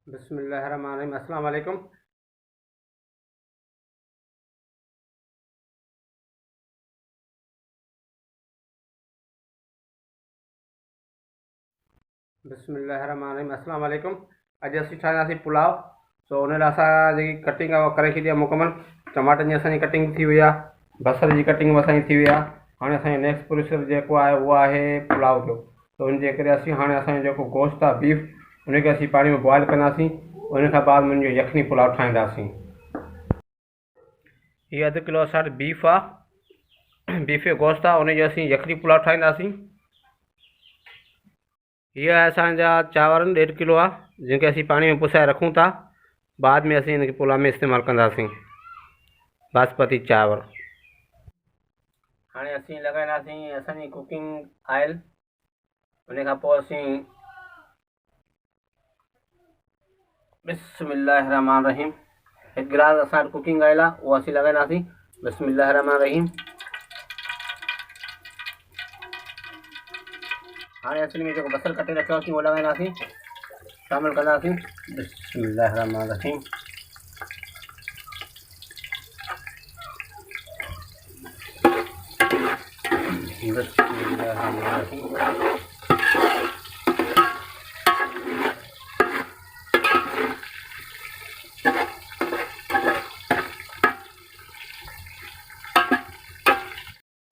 बिस्मिल्लाहिर्रहमानिर्रहीम। अस्सलाम वालेकुम। बिस्मिल्लाहिर्रहमानिर्रहीम। अस्सलाम वालेकुम। अॼु असीं ठाहींदासीं पुलाव। सो उन लाइ असां जेकी कटिंग आहे उहा करे छॾी आहे मुकमल। टमाटनि जी असांजी कटिंग थी वई आहे, बसर जी कटिंग असांजी थी वई आहे। हाणे असांजो नेक्स्ट प्रोसेस जेको आहे उहो आहे पुलाव जो। त उनजे करे असीं हाणे असांजो जेको गोश्त आहे बीफ, उनखे असीं पाणी में बॉइल कंदासीं। उन खां बाद मुंहिंजो यखनी पुलाव ठाहींदासीं। हीअ अधु किलो असां वटि बीफ आहे, बीफ जो गोश्त आहे, उनजो असीं यखनी पुलाव ठाहींदासीं। हीअ असांजा चांवर 1.5 किलो आहे, जिनखे असीं पाणी में पुसाए रखूं था। बाद में असीं हिनखे पुलाव में इस्तेमालु कंदासीं। बासमती चांवर। हाणे असीं लॻाईंदासीं असांजी कुकिंग ऑयल। उन खां पोइ असीं बिस्मिल्लाहिर्रहमानिर्रहीम, 1 गिलास असां वटि कुकिंग ऑयल आहे, उहो असीं लॻाईंदासीं। बिस्मिल्लाहिर्रहमानिर्रहीम। हाणे असीं में जेको बसर कटे रखियोसीं उहो लॻाईंदासीं, शामिलु कंदासीं। बिस्मिल्लाहिर्रहमानिर्रहीम। बिस्मिल्लाहिर्रहमानिर्रहीम।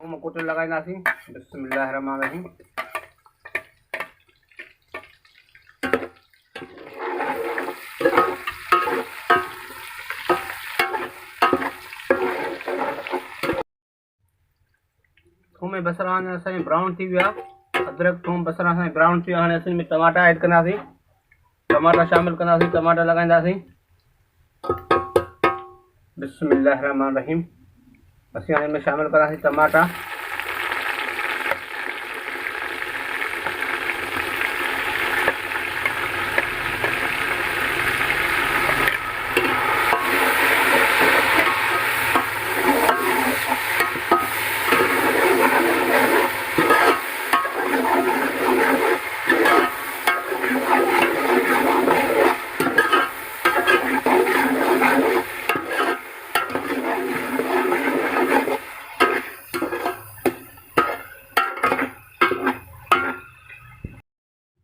थूम कुटे लॻाईंदासीं। बिस्मिल्लाहिर्रहमानिर्रहीम। थूम ऐं बसर हाणे असांजी ब्राउन थी विया। अदरक थूम बसर असांजी ब्राउन थी विया। हाणे असीं में टमाटा ऐड कंदासीं, टमाटा शामिलु कंदासीं, टमाटा लॻाईंदासीं। बिस्मिल्लाहिर्रहमानिर्रहीम। असीं हाणे में शामिलु कंदासीं टमाटा।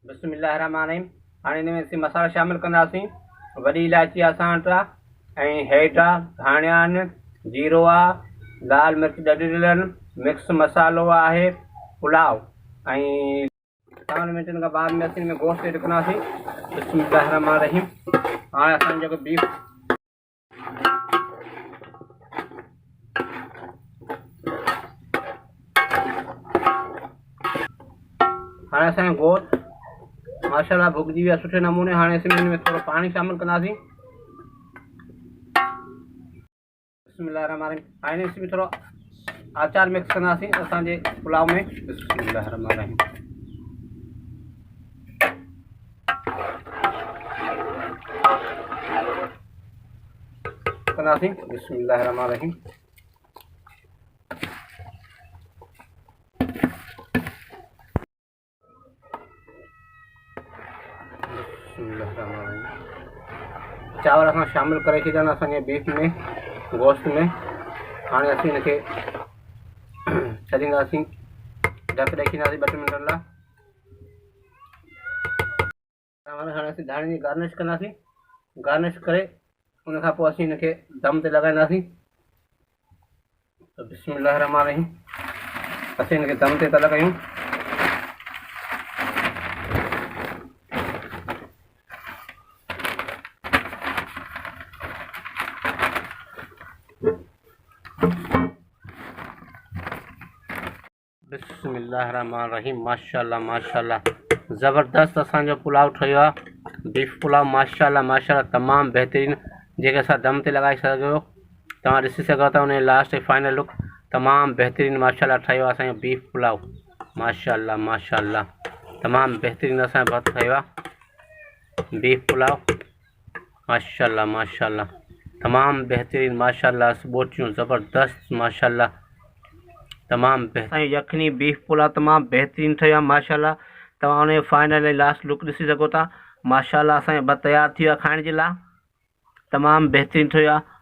बिस्मिल्लाहिर्रहमानिर्रहीम। हाणे हिन में असीं मसाला शामिलु कंदासीं। वॾी इलायची असां वटि आहे, ऐं हेड आहे, धाणिया आहिनि, जीरो आहे, लाल मिर्च ॾढियल आहिनि, मिक्स मसालो आहे पुलाव। ऐं 5 मिंटनि खां बाद में असीं हिन में गोश्त ऐड कंदासीं। बिस्मिल्लाहिर्रहमानिर्रहीम। हाणे असांजो जेको बीफ हाणे असांजो गोश्त माशाल्लाह भुॻजी विया सुठे नमूने। हाणे असीं हिन में थोरो पाणी शामिलु कंदासीं। बिस्मिल्लाहिर्रहमानिर्रहीम। हाणे असीं में थोरो आचार मिक्स कंदासीं असांजे पुलाव में। बिस्मिल्लाहिर्रहमानिर्रहीम। कंदासीं। बिस्मिल्लाहिर्रहमानिर्रहीम। चांवर असां शामिलु करे छॾिया आहिनि असांजे बीफ में, गोश्त में। हाणे असीं हिनखे छॾींदासीं, ढक ॾेई छॾींदासीं 2 मिंटनि लाइ। हाणे असीं धाणे जी गार्निश कंदासीं। गार्निश करे उन खां पोइ असीं हिनखे दम ते लॻाईंदासीं। त बिस्मिल्लाहिर्रहमानिर्रहीम। असीं हिनखे दम ते था लॻायूं। बिस्मिल्लाहिर्रहमानिर्रहीम। माशाल्लाह माशाल्लाह, ज़बरदस्त असांजो पुलाव ठहियो आहे। बीफ पुलाव माशाल्लाह माशाल्लाह तमामु बहितरीनु, जेके असां दम ते लॻाए सघो। तव्हां ॾिसी सघो था उन जो लास्ट ऐं फाइनल लुक तमामु बहितरीनु माशाल्लाह ठहियो आहे असांजो बीफ पुलाव। माशाल्लाह माशाल्लाह तमामु बहितरीनु असांजो भात ठहियो आहे बीफ पुलाव। माशाल्लाह माशाल्लाह तमामु बहितरीनु माशाल्लाह, बोटियूं ज़बरदस्त माशाल्लाह तमामु बहितरीनु। यखनी बीफ पुलाव तमामु बहितरीनु ठहियो आहे माशाल्लाह। तव्हां उन जो फाइनल ऐं लास्ट लुक ॾिसी सघो था। माशाल्लाह असांजो भत तयार थी वियो आहे खाइण जे लाइ। तमामु बहितरीनु थियो आहे।